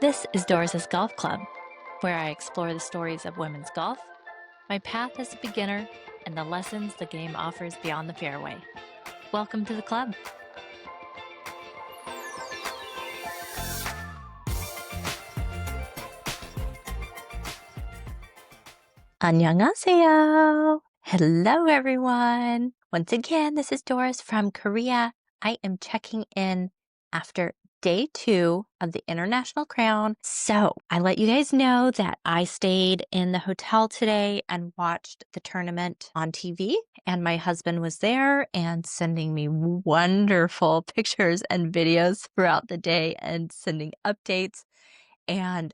This is Doris's Golf Club, where I explore the stories of women's golf, my path as a beginner, and the lessons the game offers beyond the fairway. Welcome to the club. 안녕하세요. Hello, everyone. Once again, this is Doris from Korea. I am checking in after day 2 of the International Crown. So I let you guys know that I stayed in the hotel today and watched the tournament on TV, and my husband was there and sending me wonderful pictures and videos throughout the day and sending updates. And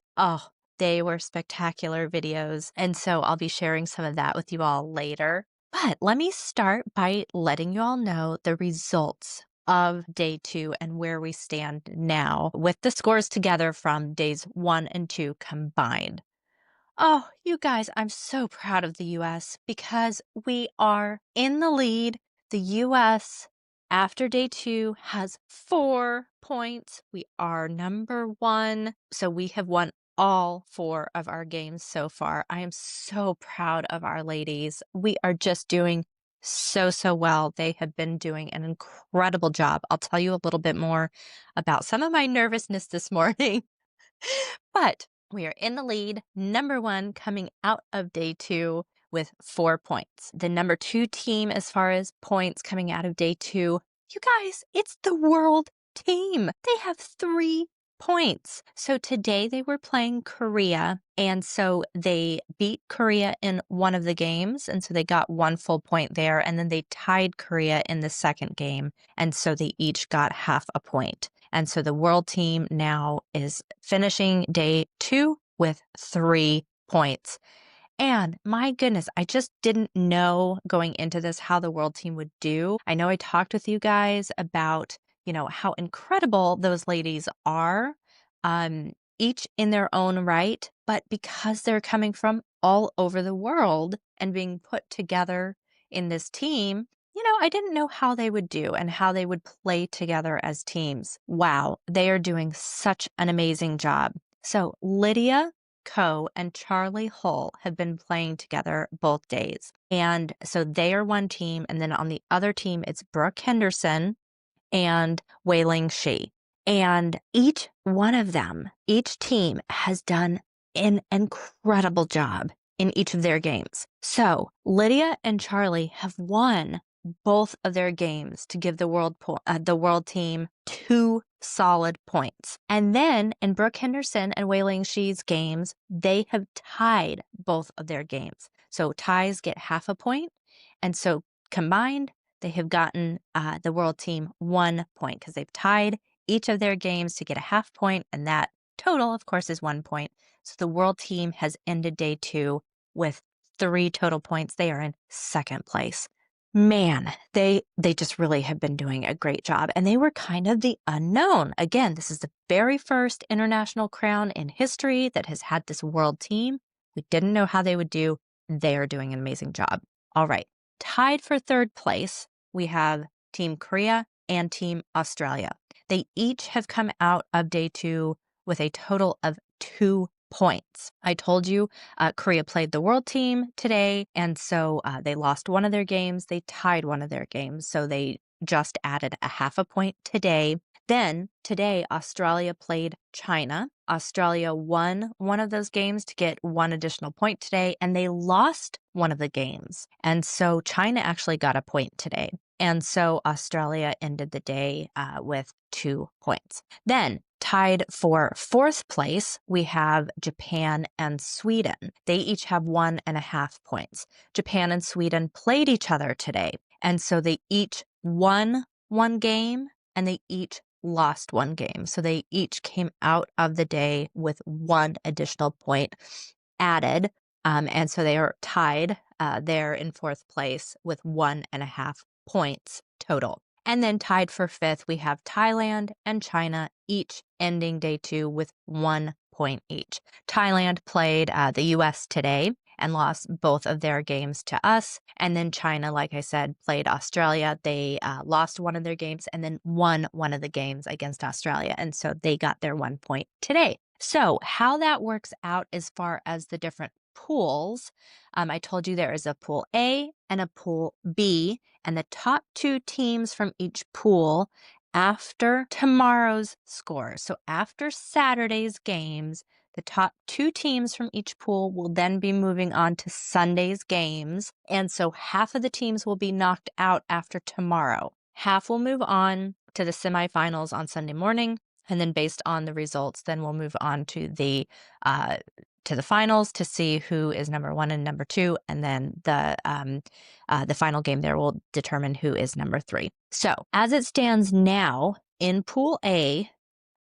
they were spectacular videos. And so I'll be sharing some of that with you all later. But let me start by letting you all know the results of day 2 and where we stand now with the scores together from days 1 and 2 combined. Oh, you guys, I'm so proud of the US because we are in the lead. The US, after day 2, has 4 points. We are number 1. So we have won all 4 of our games so far. I am so proud of our ladies. We are just doing so well. They have been doing an incredible job. I'll tell you a little bit more about some of my nervousness this morning. But we are in the lead, number 1 coming out of day 2 with 4 points. The number 2 team as far as points coming out of day 2, you guys, it's the world team. They have 3 points. So today they were playing Korea, and so they beat Korea in one of the games, and so they got 1 full point there, and then they tied Korea in the second game, and so they each got half a point. And so the world team now is finishing day 2 with 3 points. And my goodness, I just didn't know going into this how the world team would do. I know I talked with you guys about, how incredible those ladies are, each in their own right, but because they're coming from all over the world and being put together in this team, I didn't know how they would do and how they would play together as teams. Wow, they are doing such an amazing job. So Lydia Ko and Charlie Hull have been playing together both days. And so they are one team. And then on the other team, it's Brooke Henderson and Wei Ling Shi. And each one of them, each team has done an incredible job in each of their games. So Lydia and Charlie have won both of their games to give the world team 2 solid points. And then in Brooke Henderson and Wei Ling Shi's games, they have tied both of their games. So ties get half a point. And so combined, they have gotten the world team 1 point because they've tied each of their games to get a half point. And that total, of course, is 1 point. So the world team has ended day 2 with 3 total points. They are in second place. Man, they just really have been doing a great job. And they were kind of the unknown. Again, this is the very first International Crown in history that has had this world team. We didn't know how they would do. They are doing an amazing job. All right. Tied for third place, we have Team Korea and Team Australia. They each have come out of day 2 with a total of 2 points. I told you Korea played the world team today, and so they lost one of their games. They tied one of their games, so they just added a half a point today. Then today, Australia played China. Australia won one of those games to get 1 additional point today, and they lost one of the games. And so China actually got a point today. And so Australia ended the day with 2 points. Then tied for 4th place, we have Japan and Sweden. They each have 1.5 points. Japan and Sweden played each other today. And so they each won 1 game and they each lost 1 game. So they each came out of the day with 1 additional point added. And so they are tied there in 4th place with 1.5 points total. And then tied for 5th, we have Thailand and China, each ending day 2 with 1 point each. Thailand played the US today and lost both of their games to us. And then China, like I said, played Australia. They lost one of their games and then won one of the games against Australia. And so they got their 1 point today. So how that works out as far as the different pools, I told you there is a pool A and a pool B, and the top 2 teams from each pool after tomorrow's score. So after Saturday's games, the top 2 teams from each pool will then be moving on to Sunday's games. And so half of the teams will be knocked out after tomorrow. Half will move on to the semifinals on Sunday morning. And then based on the results, then we'll move on to the finals to see who is number 1 and number 2. And then the final game there will determine who is number 3. So as it stands now in Pool A,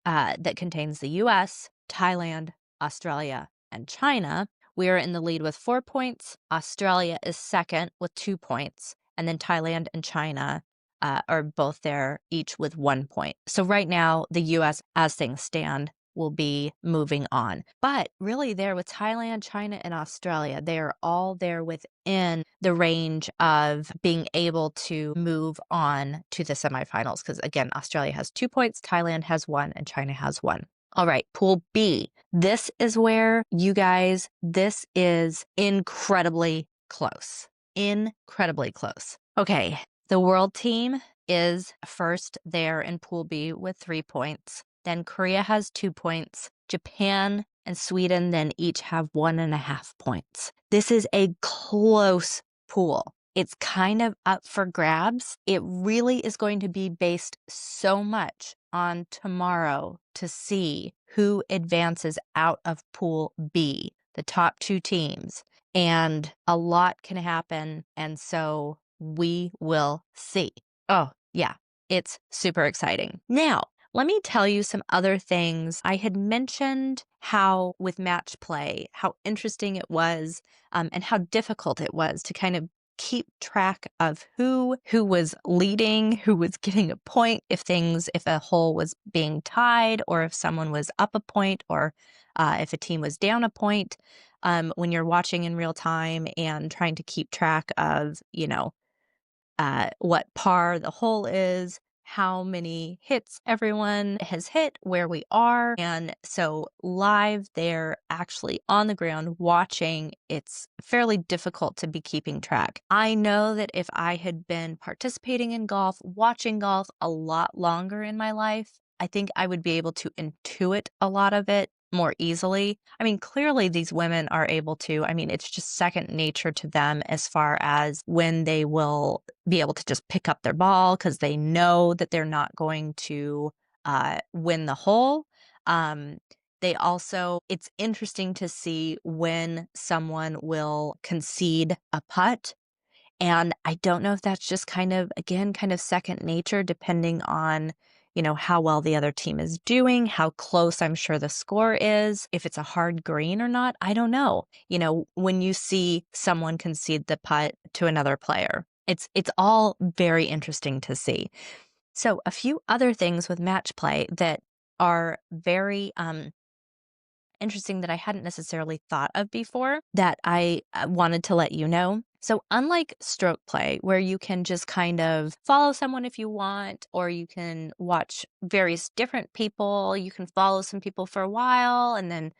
that contains the US, Thailand, Australia, and China, we are in the lead with 4 points. Australia is second with 2 points. And then Thailand and China are both there, each with 1 point. So right now, the US, as things stand, will be moving on. But really there with Thailand, China, and Australia, they are all there within the range of being able to move on to the semifinals. Because again, Australia has 2 points, Thailand has 1, and China has 1. All right, Pool B. This is where, you guys, this is incredibly close. Incredibly close. Okay, the world team is first there in Pool B with 3 points. Then Korea has 2 points. Japan and Sweden then each have 1.5 points. This is a close pool. It's kind of up for grabs. It really is going to be based so much on tomorrow to see who advances out of Pool B, the top 2 teams. And a lot can happen. And so we will see. Oh, yeah, it's super exciting. Now, let me tell you some other things. I had mentioned how with match play, how interesting it was and how difficult it was to kind of keep track of who was leading, who was getting a point, if a hole was being tied, or if someone was up a point, or if a team was down a point. When you're watching in real time and trying to keep track of, what par the hole is, how many hits everyone has hit, where we are. And so live there, actually on the ground watching, it's fairly difficult to be keeping track. I know that if I had been participating in golf, watching golf a lot longer in my life, I think I would be able to intuit a lot of it more easily. I mean, clearly these women are able to. I mean, it's just second nature to them as far as when they will be able to just pick up their ball because they know that they're not going to win the hole. They also, it's interesting to see when someone will concede a putt. And I don't know if that's just kind of second nature, depending on, how well the other team is doing, how close I'm sure the score is, if it's a hard green or not. I don't know. When you see someone concede the putt to another player, it's all very interesting to see. So a few other things with match play that are very interesting that I hadn't necessarily thought of before that I wanted to let you know. So unlike stroke play, where you can just kind of follow someone if you want, or you can watch various different people, you can follow some people for a while and then,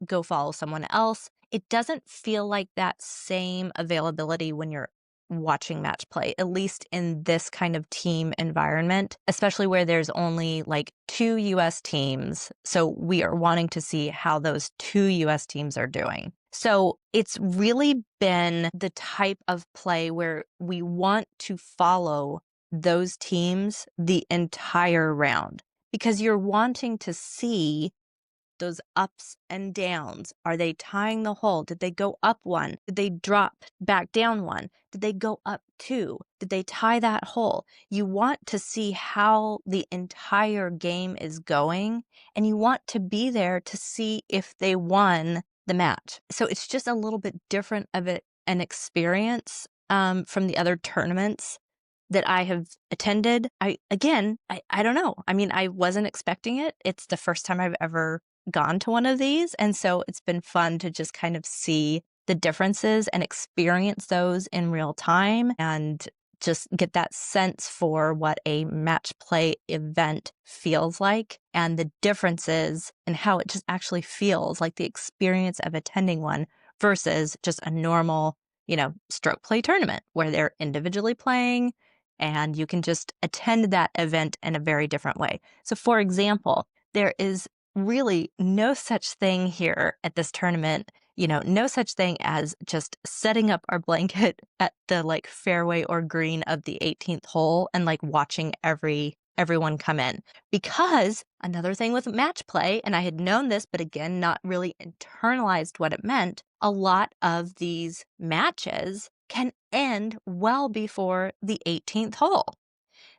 go follow someone else. It doesn't feel like that same availability when you're watching match play, at least in this kind of team environment, especially where there's only like 2 US teams. So we are wanting to see how those 2 US teams are doing. So it's really been the type of play where we want to follow those teams the entire round because you're wanting to see those ups and downs. Are they tying the hole? Did they go up 1? Did they drop back down 1? Did they go up 2? Did they tie that hole? You want to see how the entire game is going, and you want to be there to see if they won the match. So it's just a little bit different of an experience from the other tournaments that I have attended. I don't know. I mean, I wasn't expecting it. It's the first time I've ever gone to one of these. And so it's been fun to just kind of see the differences and experience those in real time and just get that sense for what a match play event feels like and the differences in how it just actually feels, like the experience of attending one versus just a normal, stroke play tournament where they're individually playing and you can just attend that event in a very different way. So for example, there is really no such thing here at this tournament, no such thing as just setting up our blanket at the fairway or green of the 18th hole and watching everyone come in. Because another thing with match play, and I had known this, but again, not really internalized what it meant, a lot of these matches can end well before the 18th hole.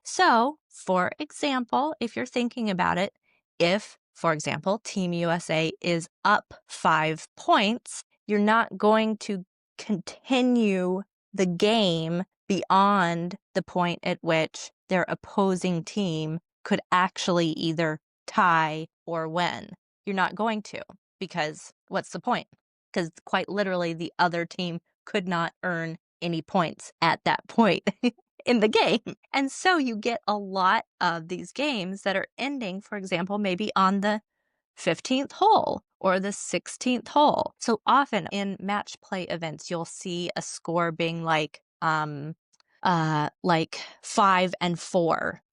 So, for example, if you're thinking about it, if, for example, Team USA is up 5 points, you're not going to continue the game beyond the point at which their opposing team could actually either tie or win. You're not going to, because what's the point? Because quite literally, the other team could not earn any points at that point in the game. And so you get a lot of these games that are ending, for example, maybe on the 15th hole or the 16th hole. So often in match play events, you'll see a score being like 5-4.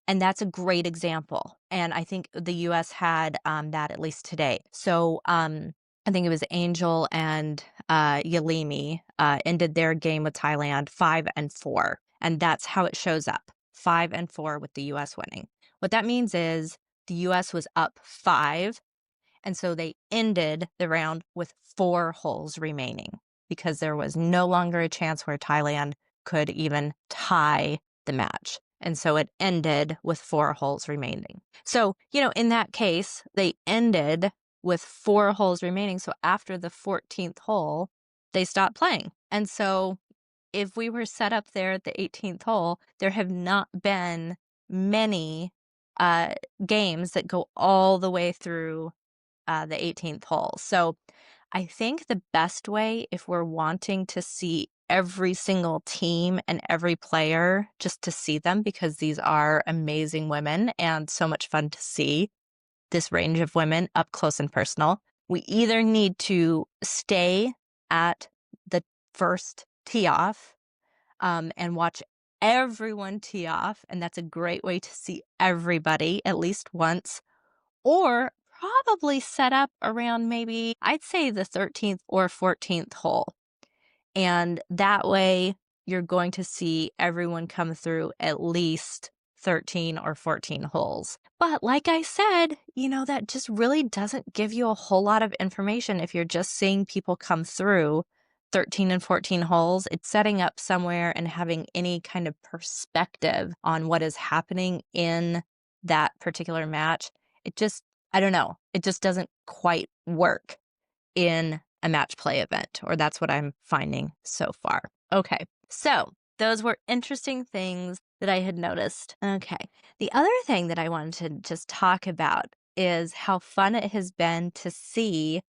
And that's a great example. And I think the US had that at least today. So I think it was Angel and Yalimi ended their game with Thailand 5-4. And that's how it shows up, 5-4 with the US winning. What that means is the US was up 5, and so they ended the round with 4 holes remaining because there was no longer a chance where Thailand could even tie the match. And so it ended with 4 holes remaining. So, in that case, they ended with 4 holes remaining. So after the 14th hole, they stopped playing. And so if we were set up there at the 18th hole, there have not been many games that go all the way through the 18th hole. So I think the best way, if we're wanting to see every single team and every player, just to see them, because these are amazing women and so much fun to see this range of women up close and personal, we either need to stay at the first tee off and watch everyone tee off, and that's a great way to see everybody at least once, or probably set up around maybe, I'd say, the 13th or 14th hole. And that way you're going to see everyone come through at least 13 or 14 holes. But like I said, that just really doesn't give you a whole lot of information if you're just seeing people come through 13 and 14 holes. It's setting up somewhere and having any kind of perspective on what is happening in that particular match. I don't know. It just doesn't quite work in a match play event, or that's what I'm finding so far. Okay, so those were interesting things that I had noticed. Okay, the other thing that I wanted to just talk about is how fun it has been to see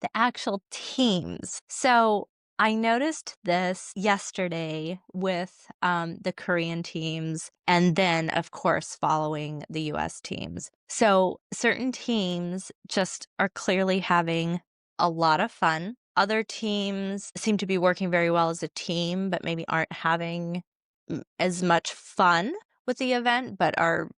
the actual teams. So I noticed this yesterday with the Korean teams, and then, of course, following the US teams. So certain teams just are clearly having a lot of fun. Other teams seem to be working very well as a team, but maybe aren't having as much fun with the event, but are,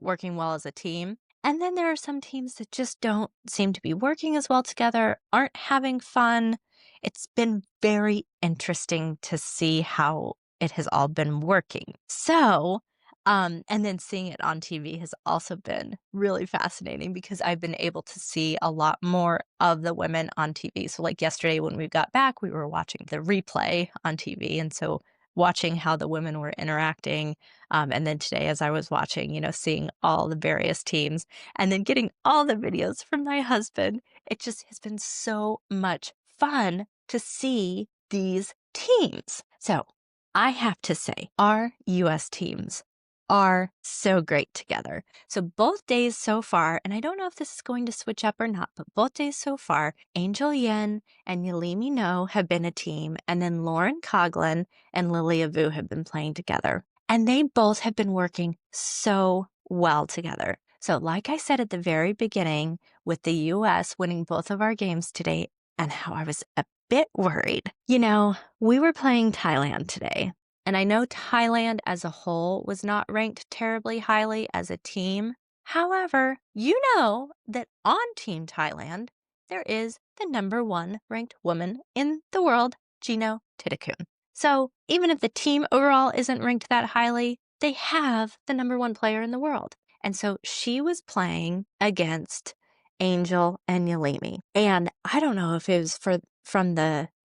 working well as a team. And then there are some teams that just don't seem to be working as well together, aren't having fun. It's been very interesting to see how it has all been working. So, and then seeing it on TV has also been really fascinating because I've been able to see a lot more of the women on TV. So like yesterday when we got back, we were watching the replay on TV. And so watching how the women were interacting. And then today, as I was watching, seeing all the various teams and then getting all the videos from my husband, it just has been so much fun to see these teams. So I have to say, our US teams are so great together. So both days so far, and I don't know if this is going to switch up or not, but both days so far, Angel Yen and Yalimi No have been a team, and then Lauren Coughlin and Lilia Vu have been playing together. And they both have been working so well together. So like I said at the very beginning, with the US winning both of our games today and how I was a bit worried, we were playing Thailand today. And I know Thailand as a whole was not ranked terribly highly as a team. However, you know that on Team Thailand, there is the #1 ranked woman in the world, Gino Titakun. So even if the team overall isn't ranked that highly, they have the #1 player in the world. And so she was playing against Angel and Yalimi. And I don't know if it was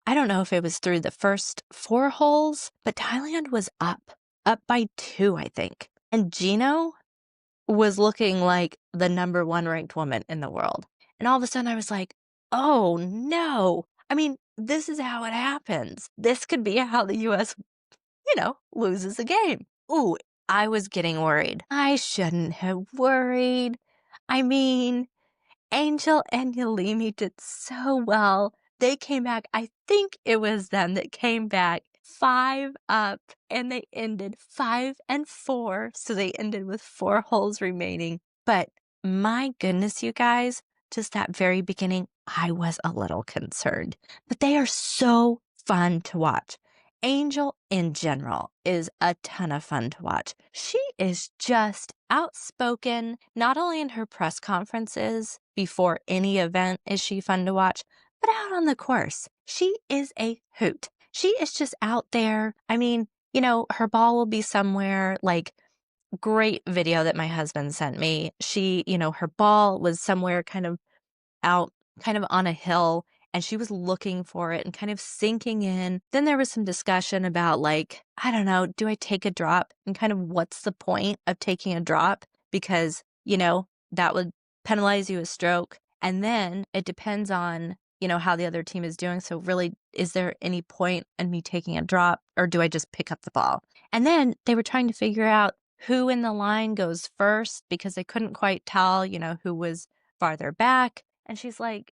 I don't know if it was through the first 4 holes, but Thailand was up by 2, I think. And Gino was looking like the #1 ranked woman in the world. And all of a sudden I was like, oh no. I mean, this is how it happens. This could be how the US, loses a game. Ooh, I was getting worried. I shouldn't have worried. I mean, Angel and Yalimi did so well. They came back. I think it was them that came back 5 up, and they ended 5 and 4. So they ended with 4 holes remaining. But my goodness, you guys, just that very beginning, I was a little concerned. But they are so fun to watch. Angel in general is a ton of fun to watch. She is just outspoken, not only in her press conferences before any event is she fun to watch, but out on the course. She is a hoot. She is just out there. I mean, her ball will be somewhere like great video that my husband sent me. She, her ball was somewhere kind of out, kind of on a hill, and she was looking for it and kind of sinking in. Then there was some discussion about like, I don't know, do I take a drop? And kind of what's the point of taking a drop? Because, that would penalize you a stroke. And then it depends on, how the other team is doing. So really, is there any point in me taking a drop, or do I just pick up the ball? And then they were trying to figure out who in the line goes first because they couldn't quite tell, who was farther back. And she's like,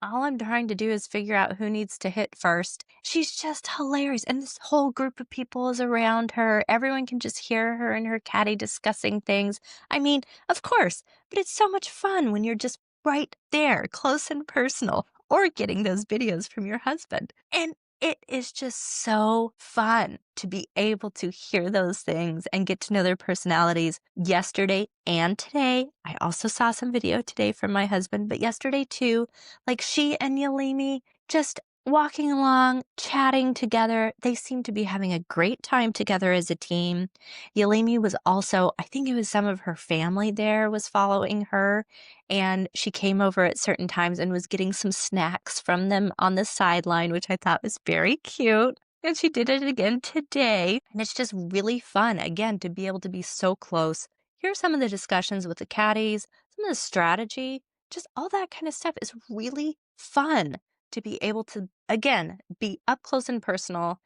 all I'm trying to do is figure out who needs to hit first. She's just hilarious. And this whole group of people is around her. Everyone can just hear her and her caddy discussing things. I mean, of course, but it's so much fun when you're just right there, close and personal, or getting those videos from your husband. And it is just so fun to be able to hear those things and get to know their personalities yesterday and today. I also saw some video today from my husband, but yesterday too, like she and Yalimi just walking along, chatting together. They seem to be having a great time together as a team. Yalimi was also, I think it was some of her family there was following her, and she came over at certain times and was getting some snacks from them on the sideline, which I thought was very cute. And she did it again today. And it's just really fun, again, to be able to be so close. Here's some of the discussions with the caddies, some of the strategy, just all that kind of stuff is really fun to be able to, again, be up close and personal.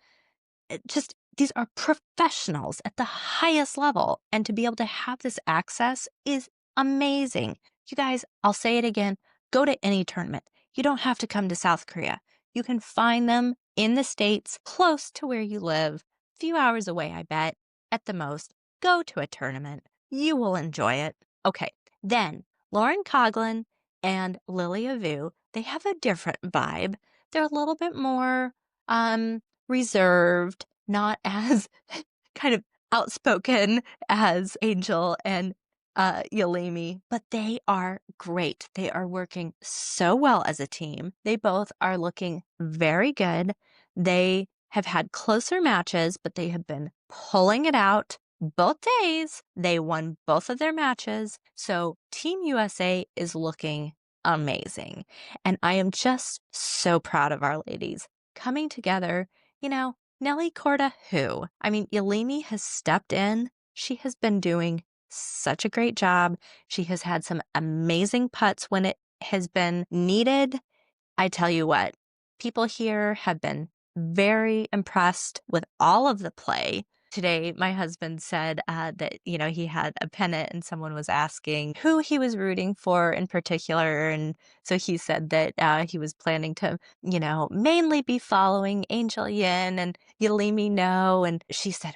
These are professionals at the highest level. And to be able to have this access is amazing. You guys, I'll say it again, go to any tournament. You don't have to come to South Korea. You can find them in the States, close to where you live, a few hours away, I bet, at the most. Go to a tournament. You will enjoy it. Okay, then Lauren Coughlin and Lily Avu, they have a different vibe. They're a little bit more reserved, not as kind of outspoken as Angel and Yalimi, but they are great. They are working so well as a team. They both are looking very good. They have had closer matches, but they have been pulling it out both days. They won both of their matches. So Team USA is looking amazing. And I am just so proud of our ladies coming together. Nelly Korda, who? I mean, Yalimi has stepped in. She has been doing such a great job. She has had some amazing putts when it has been needed. I tell you what, people here have been very impressed with all of the play. Today, my husband said that, he had a pennant and someone was asking who he was rooting for in particular. And so he said that he was planning to, mainly be following Angel Yin and Yalimi No. And she said,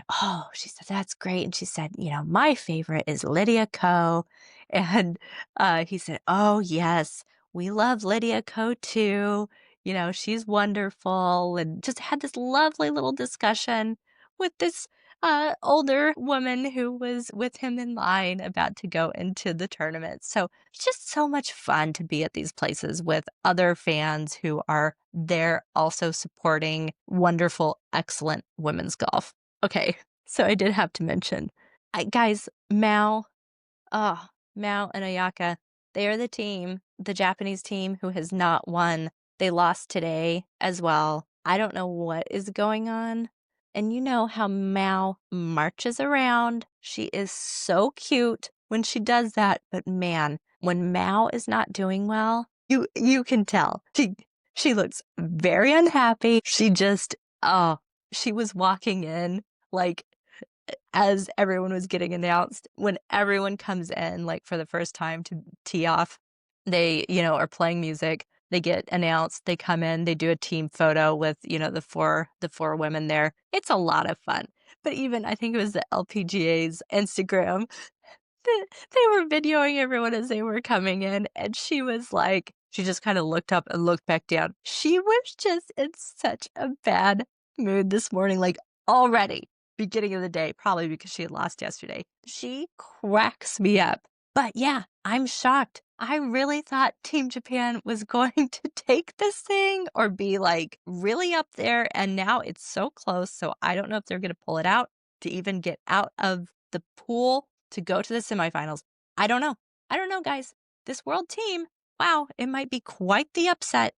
that's great. And she said, my favorite is Lydia Ko. And he said, oh, yes, we love Lydia Ko too. She's wonderful. And just had this lovely little discussion with this older woman who was with him in line about to go into the tournament. So it's just so much fun to be at these places with other fans who are there also supporting wonderful, excellent women's golf. Okay, so I did have to mention, guys, Mao and Ayaka, they are the Japanese team who has not won. They lost today as well. I don't know what is going on. And you know how Mao marches around. She is so cute when she does that. But man, when Mao is not doing well, you can tell. She looks very unhappy. She was walking in like as everyone was getting announced, when everyone comes in, like for the first time to tee off, they, are playing music. They get announced. They come in. They do a team photo with, the four women there. It's a lot of fun. But even I think it was the LPGA's Instagram. They were videoing everyone as they were coming in, and she just kind of looked up and looked back down. She was just in such a bad mood this morning, like already beginning of the day, probably because she had lost yesterday. She cracks me up. But yeah, I'm shocked. I really thought Team Japan was going to take this thing or be like really up there, and now it's so close. So I don't know if they're going to pull it out to even get out of the pool to go to the semifinals. I don't know. I don't know, guys. This world team, wow, it might be quite the upset.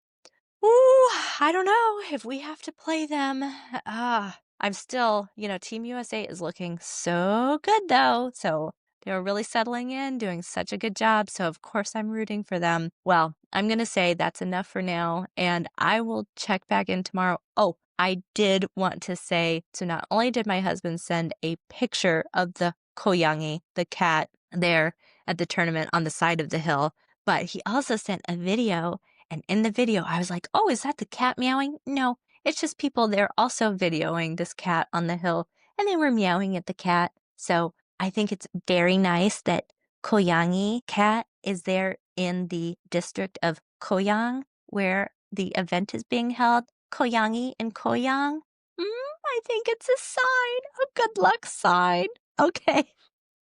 Ooh, I don't know if we have to play them. I'm still, Team USA is looking so good though. So they were really settling in, doing such a good job. So of course I'm rooting for them. Well, I'm going to say that's enough for now. And I will check back in tomorrow. Oh, I did want to say, so not only did my husband send a picture of the koyangi, the cat there at the tournament on the side of the hill, but he also sent a video. And in the video, I was like, oh, is that the cat meowing? No, it's just people there also videoing this cat on the hill, and they were meowing at the cat. So I think it's very nice that Koyangi cat is there in the district of Koyang, where the event is being held. Koyangi and Koyang. I think it's a sign, a good luck sign. Okay.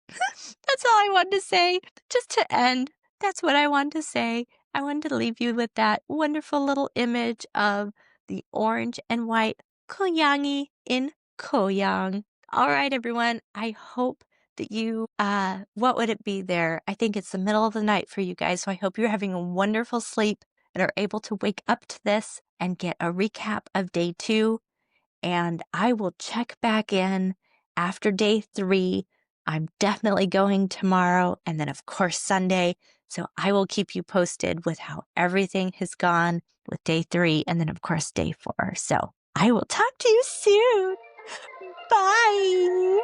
That's all I wanted to say. Just to end, that's what I wanted to say. I wanted to leave you with that wonderful little image of the orange and white Koyangi in Koyang. All right, everyone. I hope that you, what would it be there? I think it's the middle of the night for you guys. So I hope you're having a wonderful sleep and are able to wake up to this and get a recap of day 2. And I will check back in after day 3. I'm definitely going tomorrow and then, of course, Sunday. So I will keep you posted with how everything has gone with day 3 and then, of course, day 4. So I will talk to you soon. Bye.